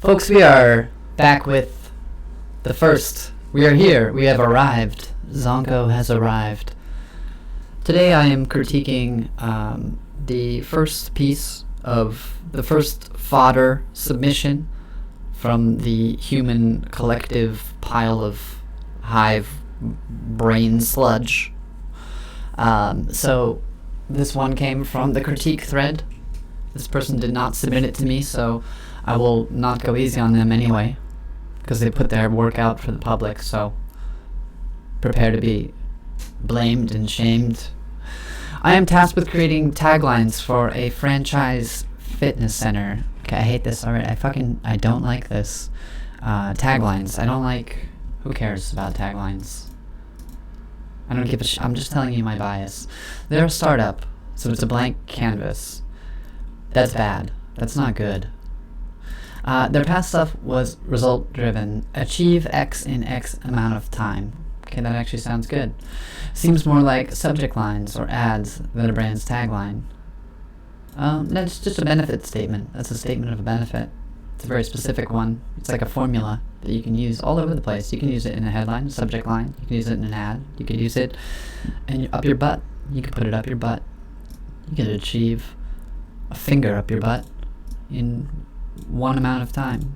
Folks, we are back with the first. We are here. We have arrived. Zonko has arrived. Today I am critiquing the first piece of the first fodder submission from the human collective pile of hive brain sludge. So this one came from the critique thread. This person did not submit it to me, so I will not go easy on them anyway, because they put their work out for the public, so prepare to be blamed and shamed. I am tasked with creating taglines for a franchise fitness center. Okay, I hate this already. I don't like this. Taglines. I don't like... Who cares about taglines? I don't give a I'm just telling you my bias. They're a startup, so it's a blank canvas. That's bad. That's not good. Their past stuff was result-driven. Achieve X in X amount of time. Okay, that actually sounds good. Seems more like subject lines or ads than a brand's tagline. That's just a benefit statement. That's a statement of a benefit. It's a very specific one. It's like a formula that you can use all over the place. You can use it in a headline, a subject line. You can use it in an ad. You can use it up your butt. You can put it up your butt. You can achieve a finger up your butt in 1 amount of time,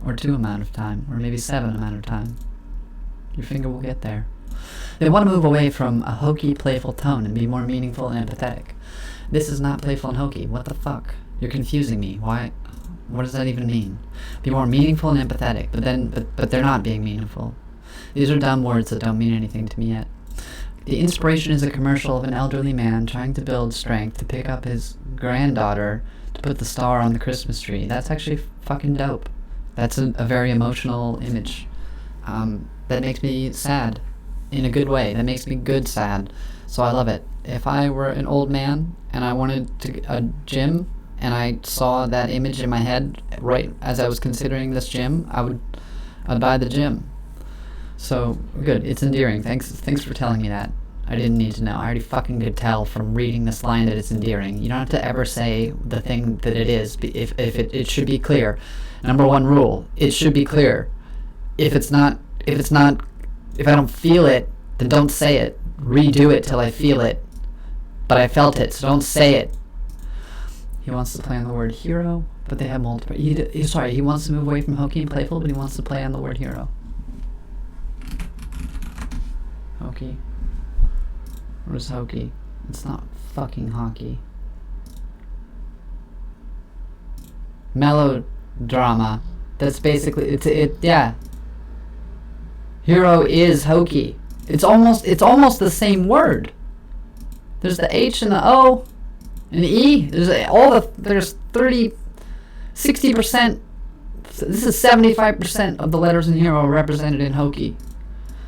or 2 amount of time, or maybe 7 amount of time. Your finger will get there. They want to move away from a hokey, playful tone and be more meaningful and empathetic. This is not playful and hokey. What the fuck? You're confusing me. Why? What does that even mean? Be more meaningful and empathetic, but they're not being meaningful. These are dumb words that don't mean anything to me yet. The inspiration is a commercial of an elderly man trying to build strength to pick up his granddaughter to put the star on the Christmas tree. That's actually fucking dope. That's a very emotional image. That makes me sad in a good way. That makes me good sad. So I love it. If I were an old man and I wanted a gym and I saw that image in my head right as I was considering this gym, I'd buy the gym. So good. It's endearing. Thanks for telling me that. I didn't need to know. I already fucking could tell from reading this line that it's endearing. You don't have to ever say the thing that it is. If it should be clear. Number 1 rule: it should be clear. If I don't feel it, then don't say it. Redo it till I feel it. But I felt it, so don't say it. He wants to play on the word hero, but they have multiple. He wants to move away from hokey and playful, but he wants to play on the word hero. Hokey. Where's hokey? It's not fucking hockey. Melodrama. That's basically yeah. Hero is hokey. It's almost the same word. There's the H and the O and the E. There's 60%. This is 75% of the letters in hero represented in hokey.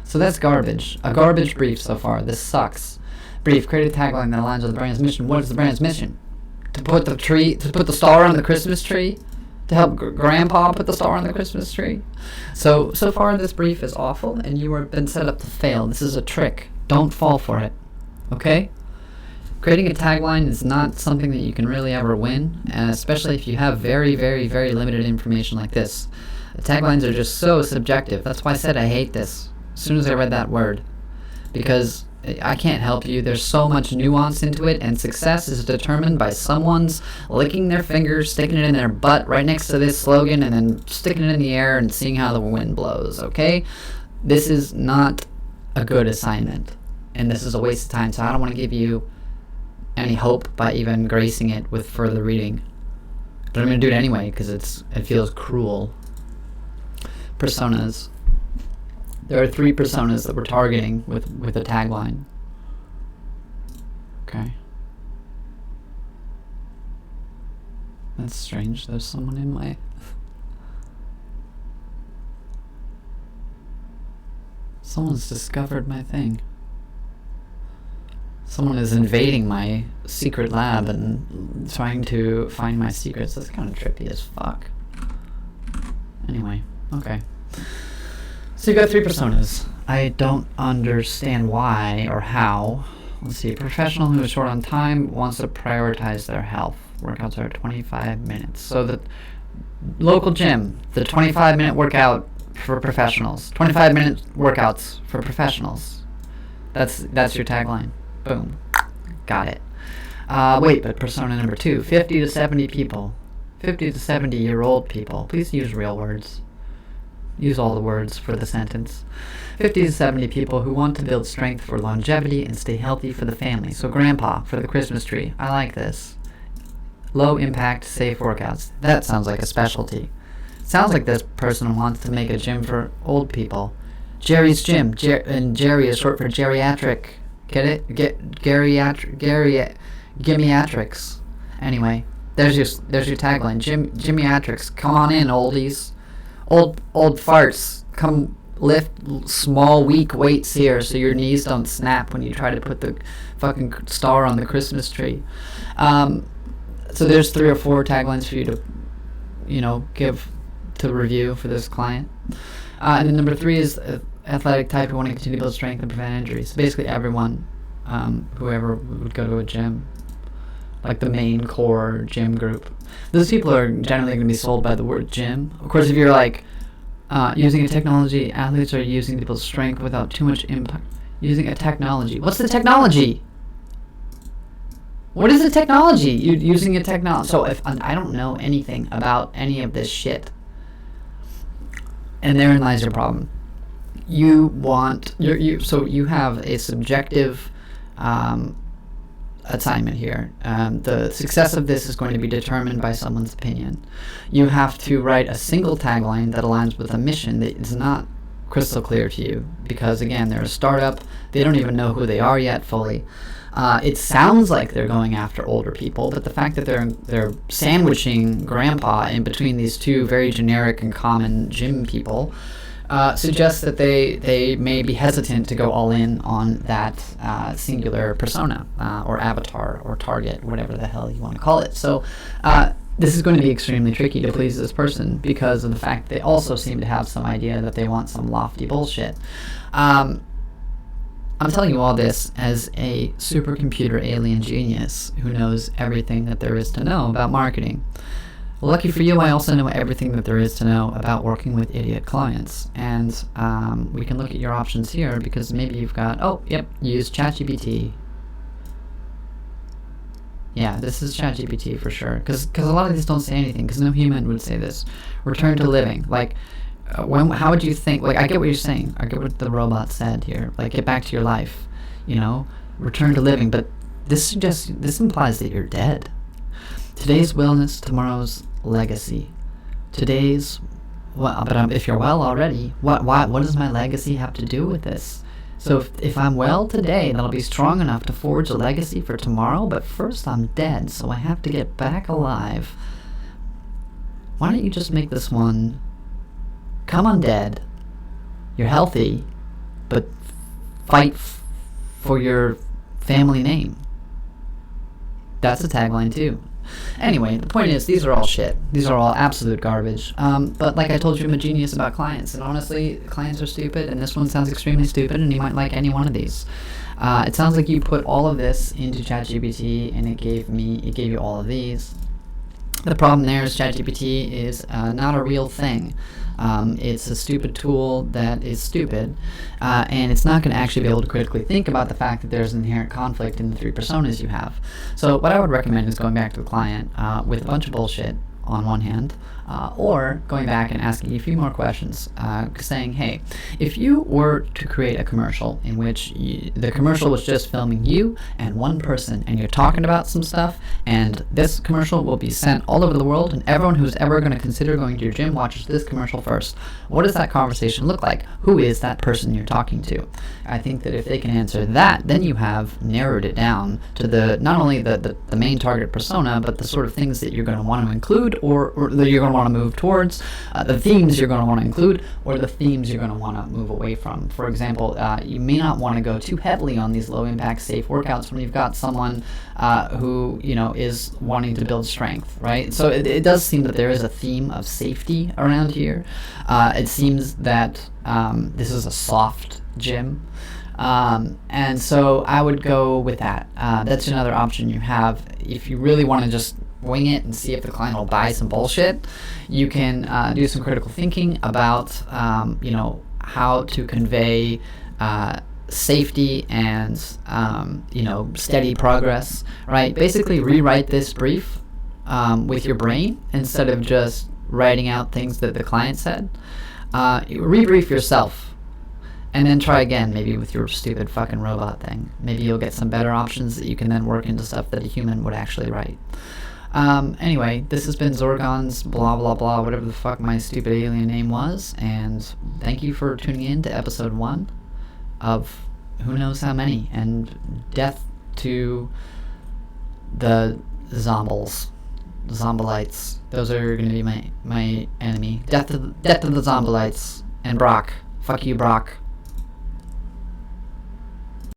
So that's garbage. A garbage brief so far. This sucks. Brief. Create a tagline that aligns with the brand's mission. What is the brand's mission? To put the star on the Christmas tree? To help Grandpa put the star on the Christmas tree? So far this brief is awful, and you have been set up to fail. This is a trick. Don't fall for it. Okay? Creating a tagline is not something that you can really ever win, and especially if you have very, very, very limited information like this. The taglines are just so subjective. That's why I said I hate this as soon as I read that word. Because I can't help you. There's so much nuance into it, and success is determined by someone's licking their fingers, sticking it in their butt right next to this slogan, and then sticking it in the air and seeing how the wind blows, okay? This is not a good assignment, and this is a waste of time, so I don't want to give you any hope by even gracing it with further reading. But I'm going to do it anyway, because it feels cruel. Personas. There are 3 personas that we're targeting with a tagline. Okay. That's strange. There's someone in my... Someone's discovered my thing. Someone is invading my secret lab and trying to find my secrets. That's kind of trippy as fuck. Anyway, okay. So you've got 3 personas. I don't understand why or how. Let's see. A professional who is short on time wants to prioritize their health. Workouts are 25 minutes. So that Local gym, the 25-minute workout for professionals. 25-minute workouts for professionals. That's your tagline. Boom. Got it. Wait, but persona number 2, 50 to 70 people. 50 to 70-year-old people. Please use real words. Use all the words for the sentence. 50 to 70 people who want to build strength for longevity and stay healthy for the family. So grandpa for the Christmas tree. I like this. Low impact, safe workouts. That sounds like a specialty. Sounds like this person wants to make a gym for old people. Jerry's Gym. And Jerry is short for geriatric. Get it? Geriatrics. Anyway, there's your tagline. Gymiatrics. Come on in, oldies. Old farts. Come lift small, weak weights here so your knees don't snap when you try to put the fucking star on the Christmas tree. So there's 3 or 4 taglines for you to, give to review for this client. And then number 3 is athletic type who want to continue to build strength and prevent injuries. So basically everyone, whoever would go to a gym, like the main core gym group. Those people are generally going to be sold by the word gym. Of course, if you're like using a technology, athletes are using to build strength without too much impact. Using a technology. What's the technology? What is the technology? You're using a technology. So if I don't know anything about any of this shit, and therein lies your problem. You have a subjective assignment here. The success of this is going to be determined by someone's opinion. You have to write a single tagline that aligns with a mission that is not crystal clear to you, because again, they're a startup. They don't even know who they are yet fully. It sounds like they're going after older people, but the fact that they're sandwiching grandpa in between these 2 very generic and common gym people suggests that they may be hesitant to go all in on that singular persona or avatar or target, whatever the hell you want to call it. So this is going to be extremely tricky to please this person because of the fact they also seem to have some idea that they want some lofty bullshit. I'm telling you all this as a supercomputer alien genius who knows everything that there is to know about marketing. Lucky for you, I also know everything that there is to know about working with idiot clients. And we can look at your options here because maybe you've got, use ChatGPT. Yeah, this is ChatGPT for sure. Because a lot of these don't say anything, because no human would say this. Return to living. Like, how would you think? Like, I get what you're saying. I get what the robot said here. Like, get back to your life. Return to living. But this implies that you're dead. Today's wellness, tomorrow's legacy. If you're well already, what does my legacy have to do with this? So if I'm well today, that'll be strong enough to forge a legacy for tomorrow, but first I'm dead, so I have to get back alive. Why don't you just make this one, come undead, you're healthy, but fight for your family name. That's a tagline too. Anyway, the point is, these are all shit. These are all absolute garbage. But like I told you, I'm a genius about clients. And honestly, clients are stupid, and this one sounds extremely stupid, and you might like any one of these. It sounds like you put all of this into ChatGPT, and it gave you all of these. The problem there is ChatGPT is not a real thing. It's a stupid tool that is stupid, and it's not going to actually be able to critically think about the fact that there's an inherent conflict in the 3 personas you have. So what I would recommend is going back to the client with a bunch of bullshit on one hand, or going back and asking a few more questions, saying, hey, if you were to create a commercial in which the commercial was just filming you and one person, and you're talking about some stuff, and this commercial will be sent all over the world, and everyone who's ever going to consider going to your gym watches this commercial first, what does that conversation look like? Who is that person you're talking to? I think that if they can answer that, then you have narrowed it down to not only the main target persona, but the sort of things that you're going to want to include, or that you're going to want to move towards, the themes you're going to want to include, or the themes you're going to want to move away from. For example, you may not want to go too heavily on these low-impact, safe workouts when you've got someone who is wanting to build strength, right? So it does seem that there is a theme of safety around here. It seems that this is a soft gym. And so I would go with that. That's another option you have if you really want to just wing it and see if the client will buy some bullshit. You can do some critical thinking about, how to convey safety and, steady progress, right? Basically rewrite this brief with your brain instead of just writing out things that the client said. Rebrief yourself. And then try again, maybe with your stupid fucking robot thing. Maybe you'll get some better options that you can then work into stuff that a human would actually write. Anyway, this has been Zorgon's blah blah blah, whatever the fuck my stupid alien name was, and thank you for tuning in to episode 1 of who knows how many, and death to the Zombolites. Those are gonna be my enemy. Death to the Zombolites, and Brock. Fuck you, Brock.